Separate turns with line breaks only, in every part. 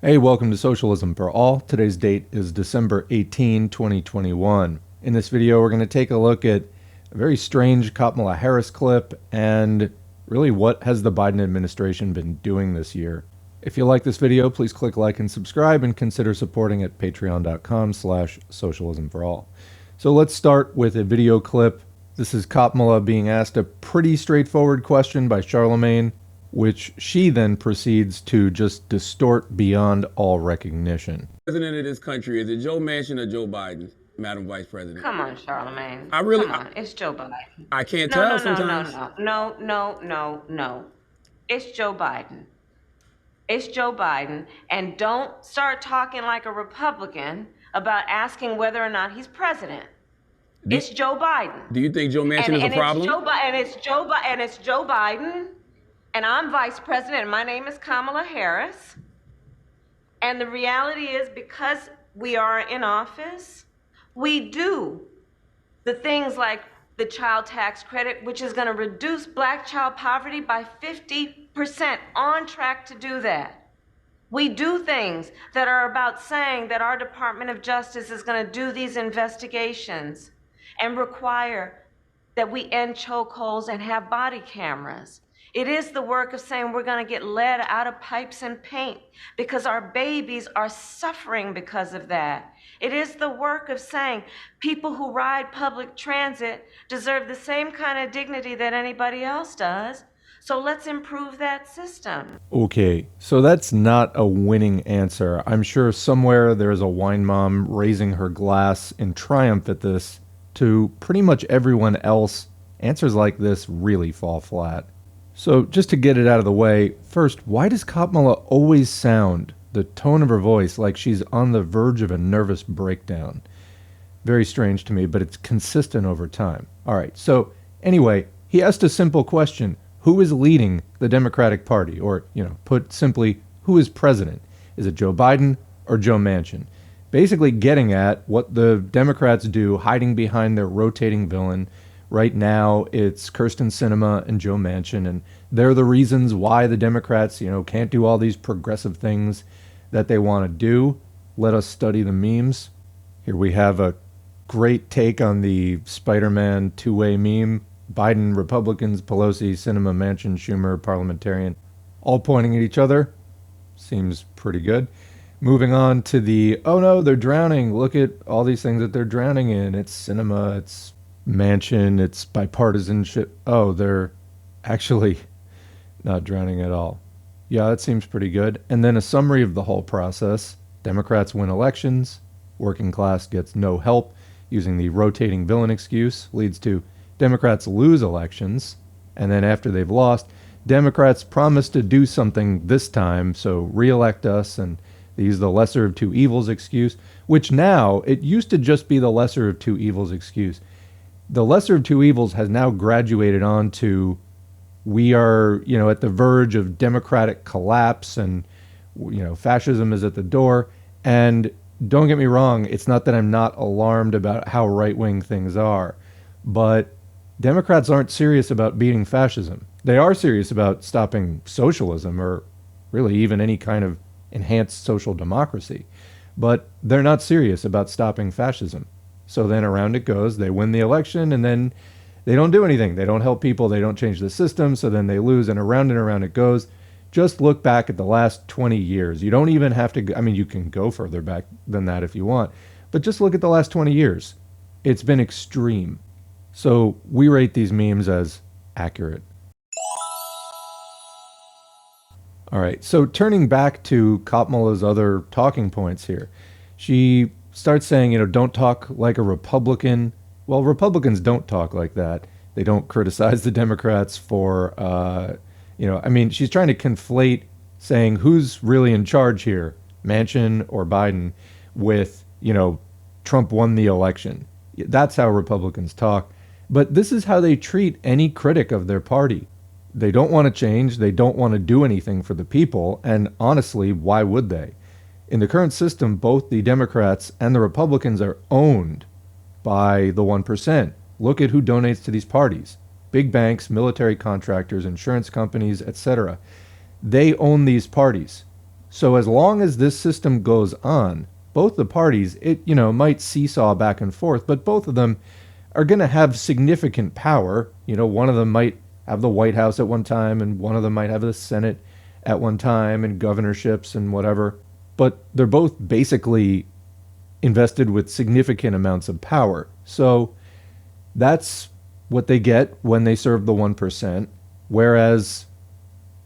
Hey, welcome to Socialism for All. Today's date is December 18, 2021. In this video, we're going to take a look at a very strange Kamala Harris clip and really what has the Biden administration been doing this year. If you like this video, please click like and subscribe and consider supporting at patreon.com/socialism for all. So let's start with a video clip. This is Kopmala being asked a pretty straightforward question by Charlamagne, which she then proceeds to just distort beyond all recognition.
President of this country, is it Joe Manchin or Joe Biden, Madam Vice President?
Come on, Charlamagne.
Come
on. It's Joe Biden.
I can't tell sometimes.
No. It's Joe Biden. It's Joe Biden. And don't start talking like a Republican about asking whether or not he's president. It's Joe Biden.
Do you think Joe Manchin is a problem?
It's Joe Biden. And I'm vice president, and my name is Kamala Harris. And the reality is, because we are in office, we do the things like the child tax credit, which is going to reduce black child poverty by 50%, on track to do that. We do things that are about saying that our Department of Justice is going to do these investigations and require that we end chokeholds and have body cameras. It is the work of saying we're going to get lead out of pipes and paint because our babies are suffering because of that. It is the work of saying people who ride public transit deserve the same kind of dignity that anybody else does. So let's improve that system.
Okay, so that's not a winning answer. I'm sure somewhere there's a wine mom raising her glass in triumph at this. To pretty much everyone else, answers like this really fall flat. So just to get it out of the way, first, why does Kopmala always sound, the tone of her voice, like she's on the verge of a nervous breakdown? Very strange to me, but it's consistent over time. All right, so anyway, he asked a simple question. Who is leading the Democratic Party? Or, put simply, who is president? Is it Joe Biden or Joe Manchin? Basically getting at what the Democrats do hiding behind their rotating villain. Right now, it's Kyrsten Sinema and Joe Manchin, and they're the reasons why the Democrats, can't do all these progressive things that they want to do. Let us study the memes. Here we have a great take on the Spider-Man two-way meme. Biden, Republicans, Pelosi, Sinema, Manchin, Schumer, parliamentarian, all pointing at each other. Seems pretty good. Moving on to the, oh no, they're drowning. Look at all these things that they're drowning in. It's Sinema, it's Manchin, it's bipartisanship. Oh, they're actually not drowning at all. Yeah, that seems pretty good. And then a summary of the whole process. Democrats win elections. Working class gets no help. Using the rotating villain excuse leads to Democrats lose elections. And then after they've lost, Democrats promise to do something this time, so re-elect us, and they use the lesser of two evils excuse, which now, it used to just be the lesser of two evils excuse. The lesser of two evils has now graduated on to we are, at the verge of democratic collapse and, fascism is at the door. And don't get me wrong, it's not that I'm not alarmed about how right-wing things are, but Democrats aren't serious about beating fascism. They are serious about stopping socialism or really even any kind of enhanced social democracy, but they're not serious about stopping fascism. So then around it goes, they win the election, and then they don't do anything. They don't help people. They don't change the system. So then they lose, and around it goes. Just look back at the last 20 years. You don't even have to, you can go further back than that if you want, but just look at the last 20 years. It's been extreme. So we rate these memes as accurate. All right, so turning back to Kopmala's other talking points here, she starts saying, don't talk like a Republican. Well, Republicans don't talk like that. They don't criticize the Democrats for, she's trying to conflate saying who's really in charge here, Manchin or Biden, with, Trump won the election. That's how Republicans talk. But this is how they treat any critic of their party. They don't want to change. They don't want to do anything for the people. And honestly, why would they? In the current system, both the Democrats and the Republicans are owned by the 1%. Look at who donates to these parties. Big banks, military contractors, insurance companies, etc. They own these parties. So as long as this system goes on, both the parties, it might seesaw back and forth, but both of them are going to have significant power. One of them might have the White House at one time, and one of them might have the Senate at one time, and governorships and whatever. But they're both basically invested with significant amounts of power. So that's what they get when they serve the 1%. Whereas,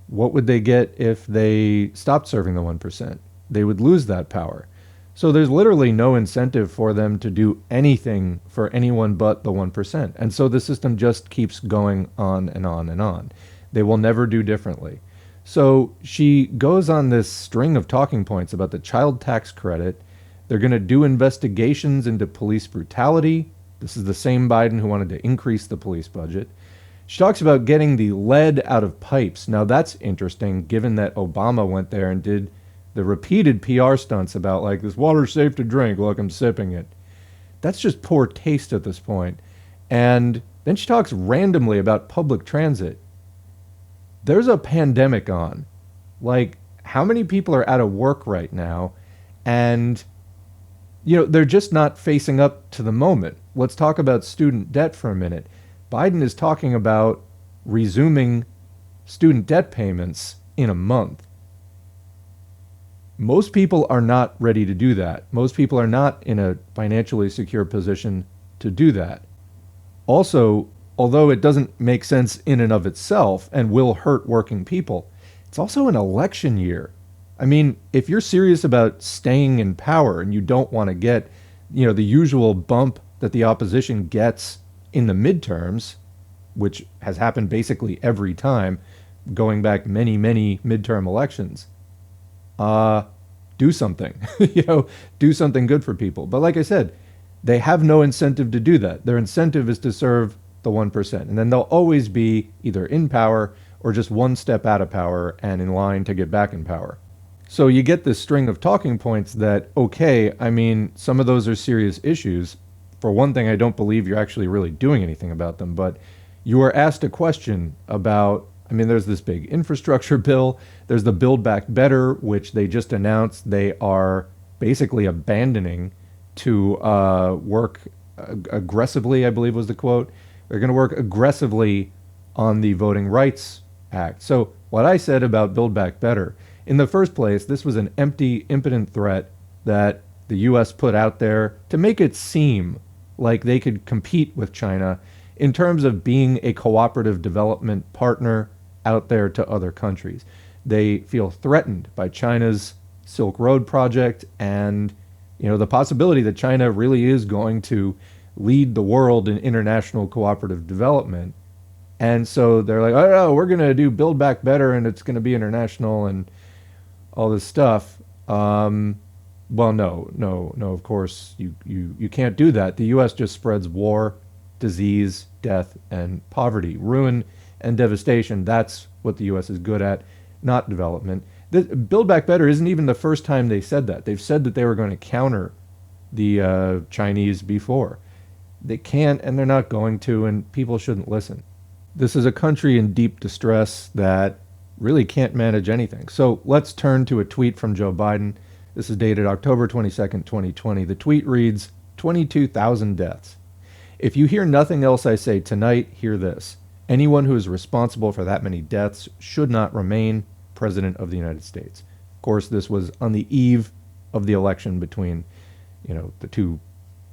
what would they get if they stopped serving the 1%? They would lose that power. So there's literally no incentive for them to do anything for anyone but the 1%. And so the system just keeps going on and on and on. They will never do differently. So she goes on this string of talking points about the child tax credit. They're going to do investigations into police brutality. This is the same Biden who wanted to increase the police budget. She talks about getting the lead out of pipes. Now that's interesting, given that Obama went there and did the repeated PR stunts about, like, this water's safe to drink, look, I'm sipping it. That's just poor taste at this point. And then she talks randomly about public transit. There's a pandemic on. Like, how many people are out of work right now? And, they're just not facing up to the moment. Let's talk about student debt for a minute. Biden is talking about resuming student debt payments in a month. Most people are not ready to do that. Most people are not in a financially secure position to do that. Also, although it doesn't make sense in and of itself and will hurt working people, it's also an election year. I mean, if you're serious about staying in power and you don't want to get, the usual bump that the opposition gets in the midterms, which has happened basically every time, going back many, many midterm elections, do something, do something good for people. But like I said, they have no incentive to do that. Their incentive is to serve the 1%. And then they'll always be either in power or just one step out of power and in line to get back in power. So you get this string of talking points that, okay, I mean, some of those are serious issues. For one thing, I don't believe you're actually really doing anything about them, but you are asked a question about, there's this big infrastructure bill. There's the Build Back Better, which they just announced they are basically abandoning to work aggressively, I believe was the quote. They're going to work aggressively on the Voting Rights Act. So what I said about Build Back Better, in the first place, this was an empty, impotent threat that the U.S. put out there to make it seem like they could compete with China in terms of being a cooperative development partner out there to other countries. They feel threatened by China's Silk Road project and, the possibility that China really is going to lead the world in international cooperative development. And so they're like, oh no, we're going to do Build Back Better and it's going to be international and all this stuff. Well, no, of course, you can't do that. The U.S. just spreads war, disease, death, and poverty, ruin, and devastation. That's what the U.S. is good at, not development. Build Back Better isn't even the first time they said that. They've said that they were going to counter the Chinese before. They can't, and they're not going to, and people shouldn't listen. This is a country in deep distress that really can't manage anything. So let's turn to a tweet from Joe Biden. This is dated October 22nd, 2020. The tweet reads, 22,000 deaths. If you hear nothing else I say tonight, hear this. Anyone who is responsible for that many deaths should not remain President of the United States. Of course, this was on the eve of the election between, the two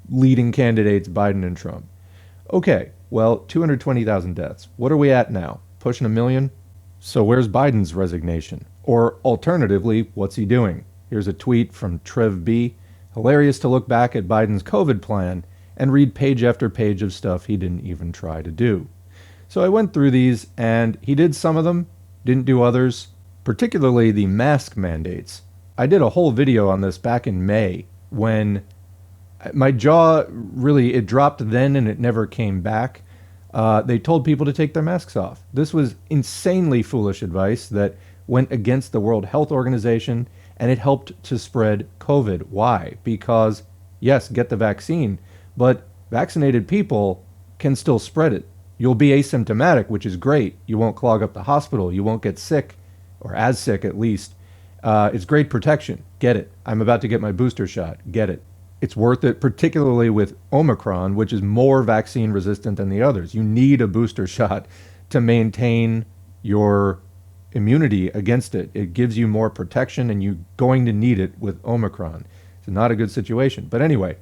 leading candidates, Biden and Trump. Okay, well, 220,000 deaths. What are we at now? Pushing 1 million? So where's Biden's resignation? Or alternatively, what's he doing? Here's a tweet from Trev B. Hilarious to look back at Biden's COVID plan and read page after page of stuff he didn't even try to do. So I went through these, and he did some of them, didn't do others, particularly the mask mandates. I did a whole video on this back in May when my jaw really, it dropped then and it never came back. They told people to take their masks off. This was insanely foolish advice that went against the World Health Organization, and it helped to spread COVID. Why? Because, yes, get the vaccine, but vaccinated people can still spread it. You'll be asymptomatic, which is great. You won't clog up the hospital. You won't get sick, or as sick at least, It's great protection. Get it. I'm about to get my booster shot. Get it. It's worth it, particularly with Omicron, which is more vaccine resistant than the others. You need a booster shot to maintain your immunity against it. It gives you more protection, and you're going to need it with Omicron. It's not a good situation. But anyway,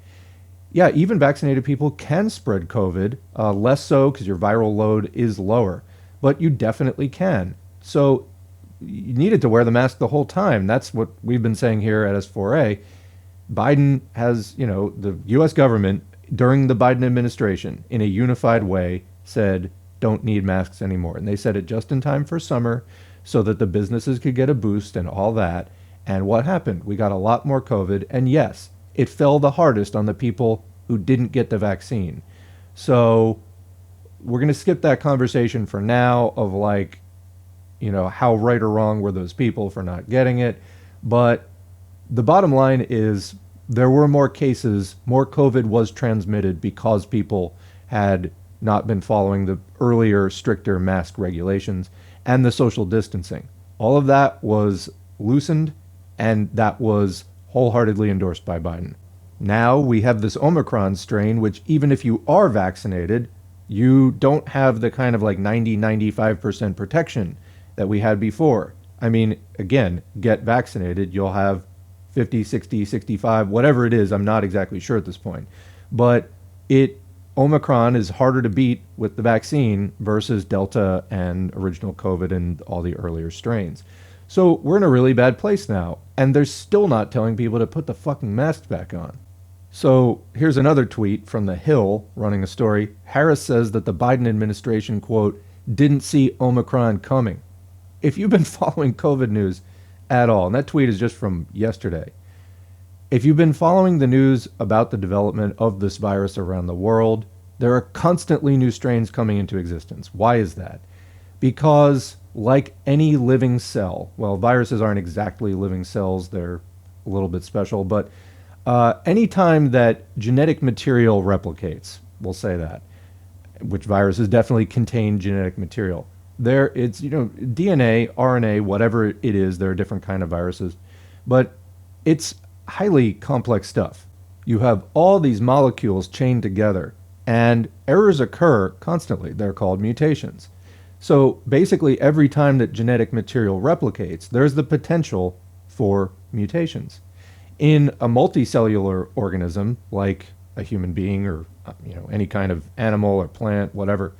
yeah, even vaccinated people can spread COVID, less so because your viral load is lower, but you definitely can. So you needed to wear the mask the whole time. That's what we've been saying here at S4A. Biden has, the U.S. government during the Biden administration in a unified way said, don't need masks anymore. And they said it just in time for summer so that the businesses could get a boost and all that. And what happened? We got a lot more COVID. And yes, it fell the hardest on the people who didn't get the vaccine. So we're going to skip that conversation for now of how right or wrong were those people for not getting it. But the bottom line is there were more cases, more COVID was transmitted because people had not been following the earlier, stricter mask regulations and the social distancing. All of that was loosened, and that was wholeheartedly endorsed by Biden. Now we have this Omicron strain, which even if you are vaccinated, you don't have the kind of 90-95% protection that we had before. I mean, again, get vaccinated, you'll have 50, 60, 65, whatever it is. I'm not exactly sure at this point. But Omicron is harder to beat with the vaccine versus Delta and original COVID and all the earlier strains. So we're in a really bad place now. And they're still not telling people to put the fucking masks back on. So here's another tweet from The Hill running a story. Harris says that the Biden administration, quote, didn't see Omicron coming. If you've been following COVID news at all, and that tweet is just from yesterday, if you've been following the news about the development of this virus around the world, there are constantly new strains coming into existence. Why is that? Because like any living cell, well, viruses aren't exactly living cells, they're a little bit special, but anytime that genetic material replicates, we'll say that, which viruses definitely contain genetic material. It's DNA, RNA, whatever it is, there are different kind of viruses, but it's highly complex stuff. You have all these molecules chained together, and errors occur constantly. They're called mutations. So basically, every time that genetic material replicates, there's the potential for mutations. In a multicellular organism, like a human being or any kind of animal or plant, whatever,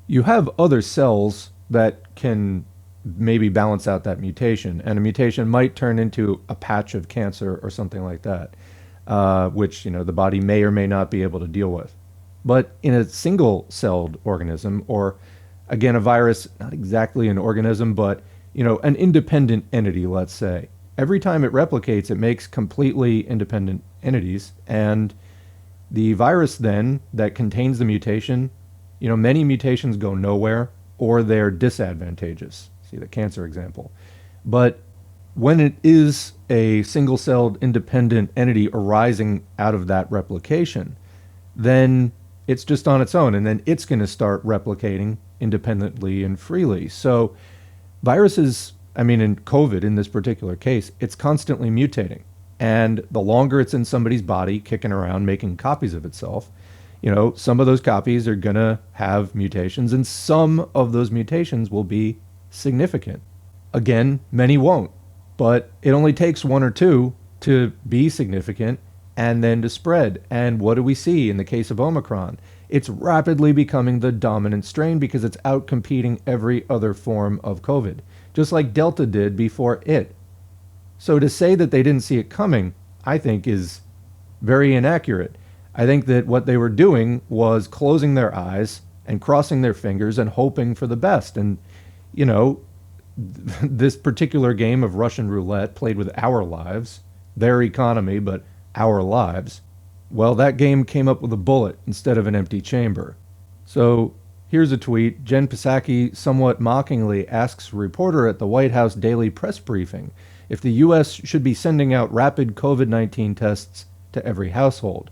you have other cells that can maybe balance out that mutation, and a mutation might turn into a patch of cancer or something like that, which the body may or may not be able to deal with. But in a single-celled organism, or again a virus, not exactly an organism, but an independent entity, let's say, every time it replicates, it makes completely independent entities, and the virus then that contains the mutation, many mutations go nowhere, or they're disadvantageous. See the cancer example. But when it is a single-celled independent entity arising out of that replication, then it's just on its own, and then it's going to start replicating independently and freely. So viruses, in COVID in this particular case, it's constantly mutating. And the longer it's in somebody's body, kicking around, making copies of itself, some of those copies are going to have mutations, and some of those mutations will be significant. Again, many won't, but it only takes one or two to be significant and then to spread. And what do we see in the case of Omicron? It's rapidly becoming the dominant strain because it's outcompeting every other form of COVID, just like Delta did before it. So to say that they didn't see it coming, I think is very inaccurate. I think that what they were doing was closing their eyes and crossing their fingers and hoping for the best. And, this particular game of Russian roulette played with our lives, their economy, but our lives, well, that game came up with a bullet instead of an empty chamber. So here's a tweet. Jen Psaki somewhat mockingly asks a reporter at the White House daily press briefing if the U.S. should be sending out rapid COVID-19 tests to every household.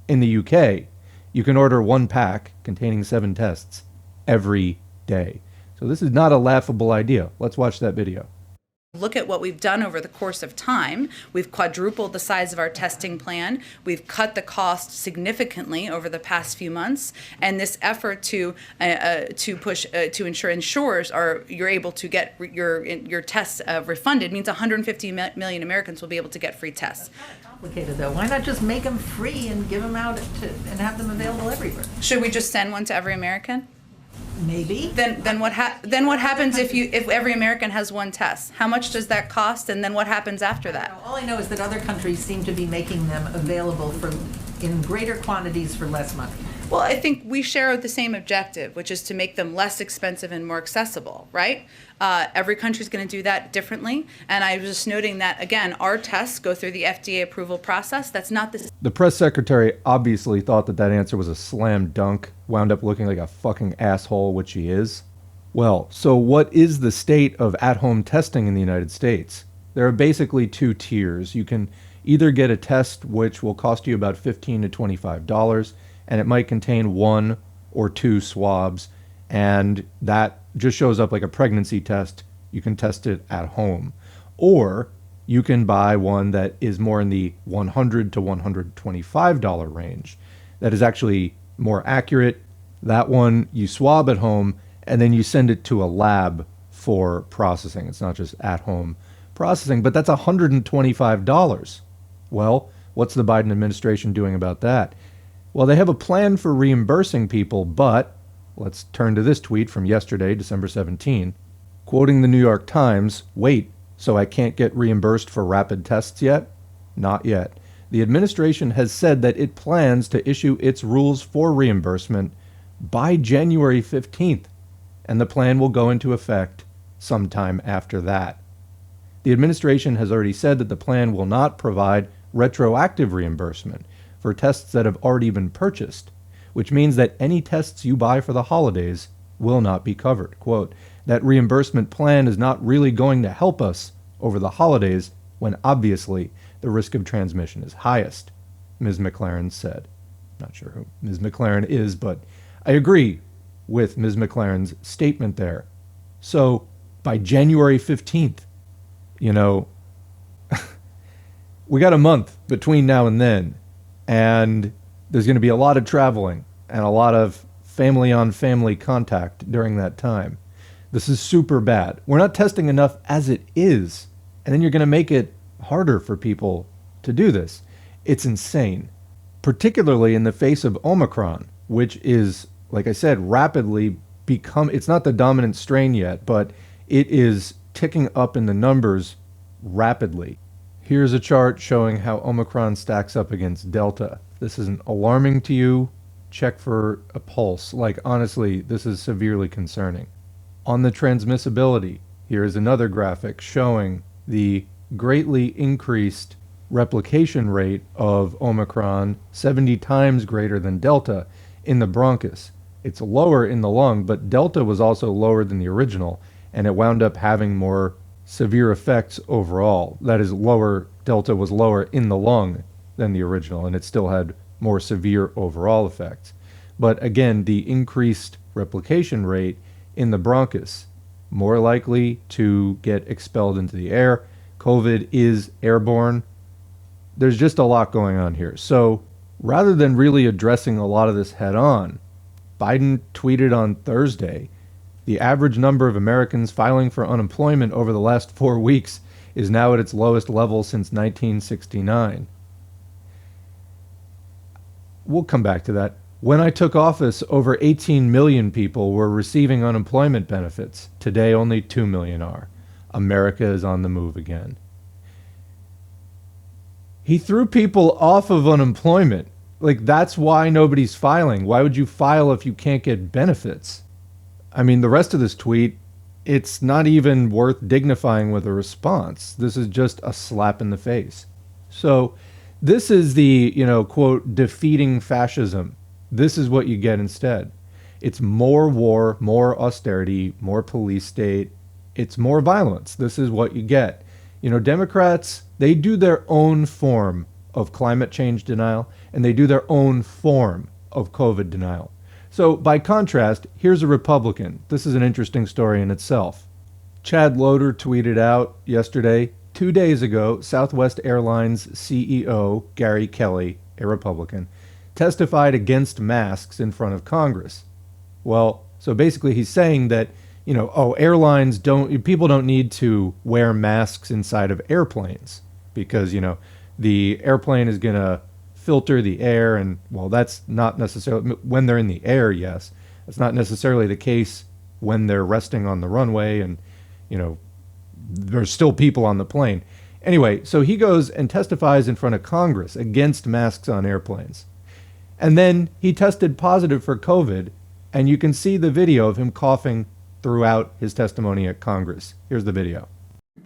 In the UK, you can order one pack containing 7 tests every day. So this is not a laughable idea. Let's watch that video.
Look at what we've done over the course of time. We've quadrupled the size of our testing plan. We've cut the cost significantly over the past few months. And this effort to ensure insurers you're able to get your tests refunded means 150 million Americans will be able to get free tests.
Complicated though. Why not just make them free and give them out and have them available everywhere?
Should we just send one to every American?
Maybe.
Then what happens if every American has one test? How much does that cost? And then what happens after that?
All I know is that other countries seem to be making them available in greater quantities for less money.
Well, I think we share the same objective, which is to make them less expensive and more accessible, right? Every country is going to do that differently. And I was just noting that, again, our tests go through the FDA approval process. That's not the...
The press secretary obviously thought that answer was a slam dunk, wound up looking like a fucking asshole, which she is. Well, so what is the state of at-home testing in the United States? There are basically two tiers. You can either get a test which will cost you about $15 to $25, and it might contain 1 or 2 swabs, and that just shows up like a pregnancy test. You can test it at home. Or you can buy one that is more in the $100 to $125 range. That is actually more accurate. That one you swab at home, and then you send it to a lab for processing. It's not just at home processing, but that's $125. Well, what's the Biden administration doing about that? Well, they have a plan for reimbursing people, but let's turn to this tweet from yesterday, December 17. Quoting the New York Times, wait, so I can't get reimbursed for rapid tests yet? Not yet. The administration has said that it plans to issue its rules for reimbursement by January 15th, and the plan will go into effect sometime after that. The administration has already said that the plan will not provide retroactive reimbursement for tests that have already been purchased, which means that any tests you buy for the holidays will not be covered. Quote, that reimbursement plan is not really going to help us over the holidays when obviously the risk of transmission is highest, Ms. McLaren said. Not sure who Ms. McLaren is, but I agree with Ms. McLaren's statement there. So by January 15th, we got a month between now and then, and there's going to be a lot of traveling and a lot of family-on-family contact during that time. This is super bad. We're not testing enough as it is, and then you're going to make it harder for people to do this. It's insane, particularly in the face of Omicron, which is, like I said, rapidly it's not the dominant strain yet, but it is ticking up in the numbers rapidly. Here's a chart showing how Omicron stacks up against Delta. This isn't alarming to you. Check for a pulse. Like, honestly, this is severely concerning. On the transmissibility, here is another graphic showing the greatly increased replication rate of Omicron, 70 times greater than Delta in the bronchus. It's lower in the lung, but Delta was also lower than the original, and it wound up having more severe effects overall. That is, Delta was lower in the lung than the original, and it still had more severe overall effects. But again, the increased replication rate in the bronchus, more likely to get expelled into the air. COVID is airborne. There's just a lot going on here. So rather than really addressing a lot of this head on, Biden tweeted on Thursday, the average number of Americans filing for unemployment over the last 4 weeks is now at its lowest level since 1969. We'll come back to that. When I took office, over 18 million people were receiving unemployment benefits. Today, only 2 million are. America is on the move again. He threw people off of unemployment. Like, that's why nobody's filing. Why would you file if you can't get benefits? I mean, the rest of this tweet, it's not even worth dignifying with a response. This is just a slap in the face. So this is the, quote, defeating fascism. This is what you get instead. It's more war, more austerity, more police state. It's more violence. This is what you get. Democrats, they do their own form of climate change denial, and they do their own form of COVID denial. So by contrast, here's a Republican. This is an interesting story in itself. Chad Loader tweeted out yesterday, 2 days ago, Southwest Airlines CEO Gary Kelly, a Republican, testified against masks in front of Congress. Well, so basically he's saying that, airlines people don't need to wear masks inside of airplanes because, the airplane is going to filter the air. And, well, that's not necessarily, when they're in the air, yes. That's not necessarily the case when they're resting on the runway and, there's still people on the plane. Anyway, so he goes and testifies in front of Congress against masks on airplanes. And then he tested positive for COVID, and you can see the video of him coughing throughout his testimony at Congress. Here's the video.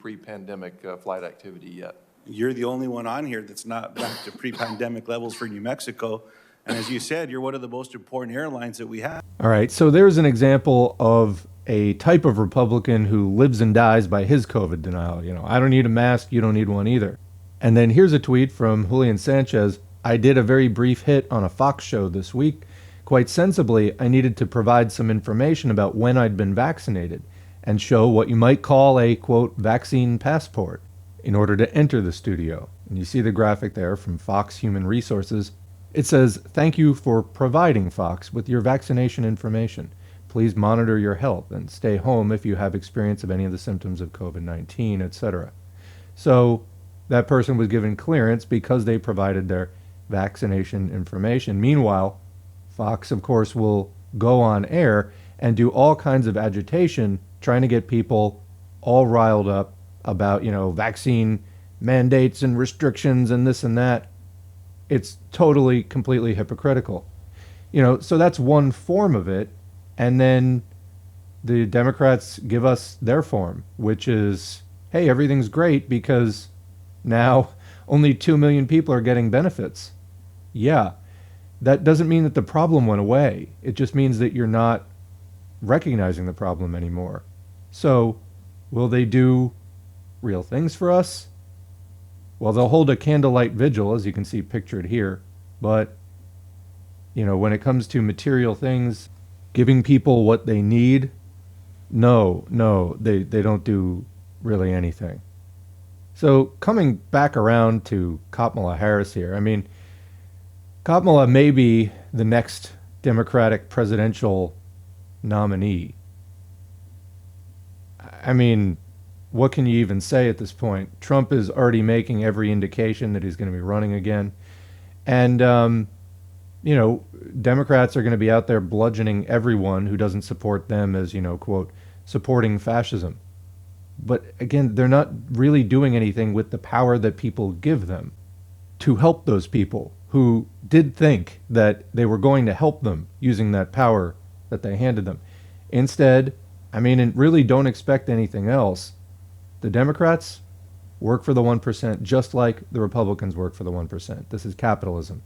Pre-pandemic flight activity yet.
You're the only one on here that's not back to pre-pandemic levels for New Mexico. And as you said, you're one of the most important airlines that we have.
All right, so there's an example of a type of Republican who lives and dies by his COVID denial. I don't need a mask, you don't need one either. And then here's a tweet from Julian Sanchez. I did a very brief hit on a Fox show this week. Quite sensibly, I needed to provide some information about when I'd been vaccinated and show what you might call a, quote, vaccine passport in order to enter the studio. And you see the graphic there from Fox Human Resources. It says, thank you for providing Fox with your vaccination information. Please monitor your health and stay home if you have experience of any of the symptoms of COVID-19, etc. So that person was given clearance because they provided their vaccination information. Meanwhile, Fox, of course, will go on air and do all kinds of agitation, trying to get people all riled up about, vaccine mandates and restrictions and this and that. It's totally, completely hypocritical. So that's one form of it. And then the Democrats give us their form, which is, hey, everything's great because now only 2 million people are getting benefits. Yeah, that doesn't mean that the problem went away. It just means that you're not recognizing the problem anymore. So will they do real things for us? Well, they'll hold a candlelight vigil, as you can see pictured here. But, when it comes to material things, giving people what they need, no, they don't do really anything. So coming back around to Kamala Harris here, Kopmala may be the next Democratic presidential nominee. What can you even say at this point? Trump is already making every indication that he's going to be running again. And, Democrats are going to be out there bludgeoning everyone who doesn't support them as, quote, supporting fascism. But again, they're not really doing anything with the power that people give them to help those people who did think that they were going to help them using that power that they handed them. Instead, and really don't expect anything else. The Democrats work for the 1% just like the Republicans work for the 1%. This is capitalism.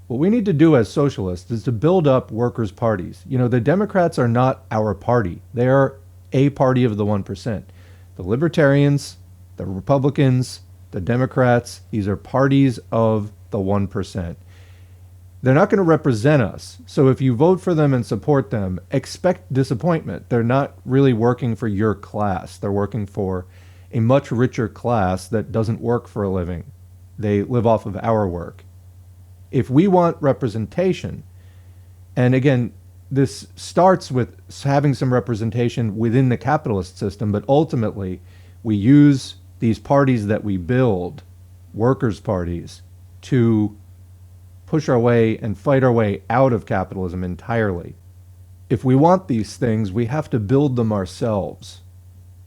What we need to do as socialists is to build up workers' parties. The Democrats are not our party. They are a party of the 1%. The Libertarians, the Republicans, the Democrats, these are parties of the 1%. They're not going to represent us. So if you vote for them and support them, expect disappointment. They're not really working for your class. They're working for a much richer class that doesn't work for a living. They live off of our work. If we want representation, and again, this starts with having some representation within the capitalist system, but ultimately we use these parties that we build, workers' parties, to push our way and fight our way out of capitalism entirely. If we want these things, we have to build them ourselves.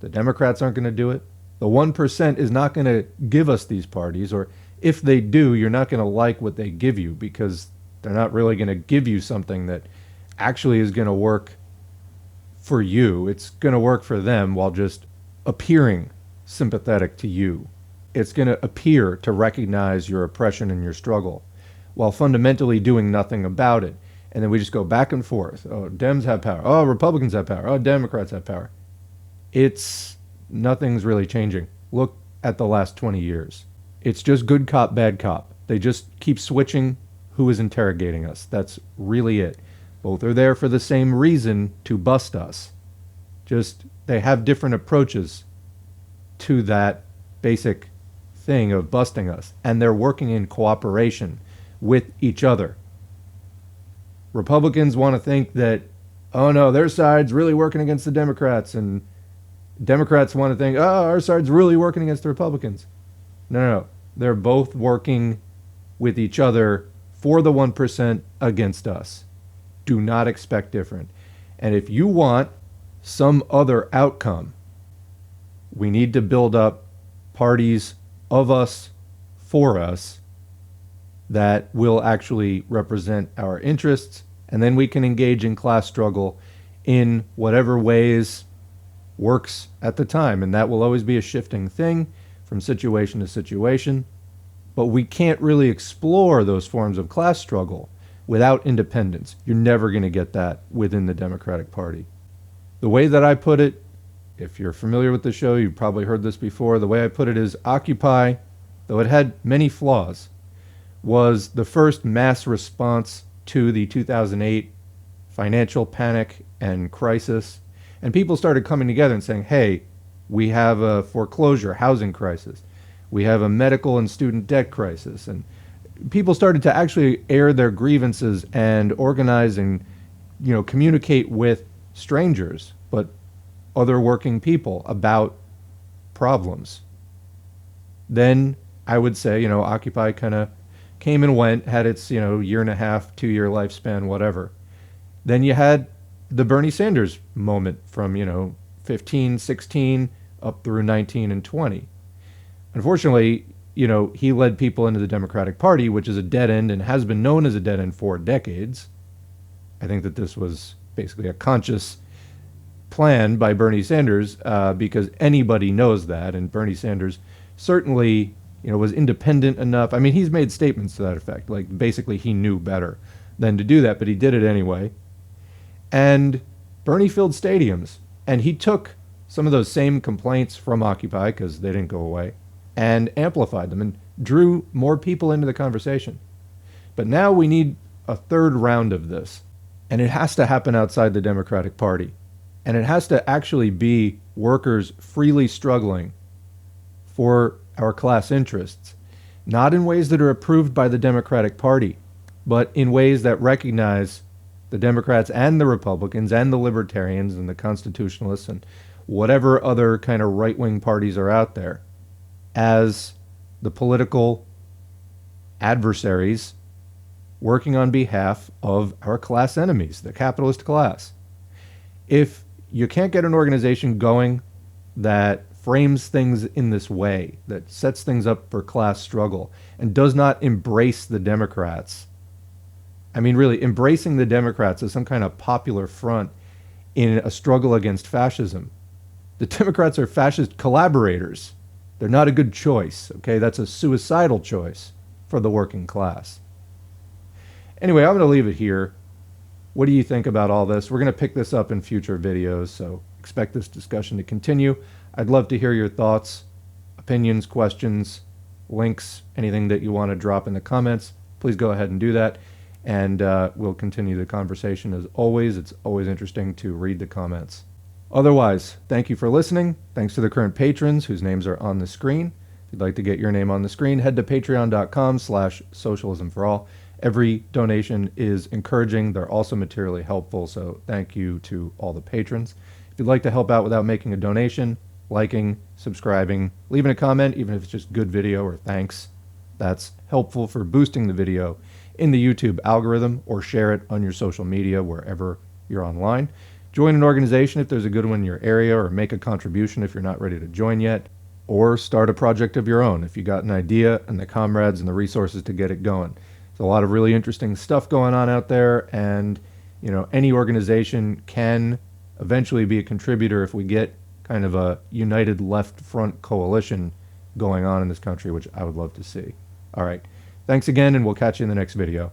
The Democrats aren't going to do it. The 1% is not going to give us these parties, or if they do, you're not going to like what they give you because they're not really going to give you something that actually is going to work for you. It's going to work for them while just appearing sympathetic to you. It's going to appear to recognize your oppression and your struggle while fundamentally doing nothing about it. And then we just go back and forth. Oh, Dems have power. Oh, Republicans have power. Oh, Democrats have power. Nothing's really changing. Look at the last 20 years. It's just good cop, bad cop. They just keep switching who is interrogating us. That's really it. Both are there for the same reason, to bust us. Just They have different approaches to that basic thing of busting us, and they're working in cooperation with each other. Republicans want to think that, oh no, their side's really working against the Democrats, and Democrats want to think, oh, our side's really working against the Republicans. No. They're both working with each other for the 1% against us. Do not expect different. And if you want some other outcome, we need to build up parties of us, for us, that will actually represent our interests, and then we can engage in class struggle in whatever ways works at the time. And that will always be a shifting thing from situation to situation. But we can't really explore those forms of class struggle without independence. You're never going to get that within the Democratic Party. The way that I put it, if you're familiar with the show, you've probably heard this before. The way I put it is Occupy, though it had many flaws, was the first mass response to the 2008 financial panic and crisis. And people started coming together and saying, hey, we have a foreclosure housing crisis. We have a medical and student debt crisis. And people started to actually air their grievances and organize and, communicate with strangers, but other working people about problems. Then I would say, Occupy kind of came and went, had its, year and a half, 2-year lifespan, whatever. Then you had the Bernie Sanders moment from, 15, 16, up through 19 and 20. Unfortunately, he led people into the Democratic Party, which is a dead end and has been known as a dead end for decades. I think that this was basically a conscious plan by Bernie Sanders, because anybody knows that, and Bernie Sanders certainly, was independent enough. I mean, he's made statements to that effect, like basically he knew better than to do that, but he did it anyway. And Bernie filled stadiums, and he took some of those same complaints from Occupy, because they didn't go away, and amplified them and drew more people into the conversation. But now we need a third round of this, and it has to happen outside the Democratic Party. And it has to actually be workers freely struggling for our class interests, not in ways that are approved by the Democratic Party, but in ways that recognize the Democrats and the Republicans and the Libertarians and the Constitutionalists and whatever other kind of right-wing parties are out there as the political adversaries working on behalf of our class enemies, the capitalist class. If you can't get an organization going that frames things in this way, that sets things up for class struggle, and does not embrace the Democrats. I mean, really, embracing the Democrats as some kind of popular front in a struggle against fascism. The Democrats are fascist collaborators. They're not a good choice, okay? That's a suicidal choice for the working class. Anyway, I'm going to leave it here. What do you think about all this? We're going to pick this up in future videos, so expect this discussion to continue. I'd love to hear your thoughts, opinions, questions, links, anything that you want to drop in the comments. Please go ahead and do that, and we'll continue the conversation as always. It's always interesting to read the comments. Otherwise, thank you for listening. Thanks to the current patrons whose names are on the screen. If you'd like to get your name on the screen, head to patreon.com/socialismforall. Every donation is encouraging. They're also materially helpful, so thank you to all the patrons. If you'd like to help out without making a donation, liking, subscribing, leaving a comment, even if it's just good video or thanks, that's helpful for boosting the video in the YouTube algorithm, or share it on your social media wherever you're online. Join an organization if there's a good one in your area, or make a contribution if you're not ready to join yet, or start a project of your own if you got an idea and the comrades and the resources to get it going. There's a lot of really interesting stuff going on out there, and any organization can eventually be a contributor if we get kind of a united left front coalition going on in this country, which I would love to see. All right. Thanks again, and we'll catch you in the next video.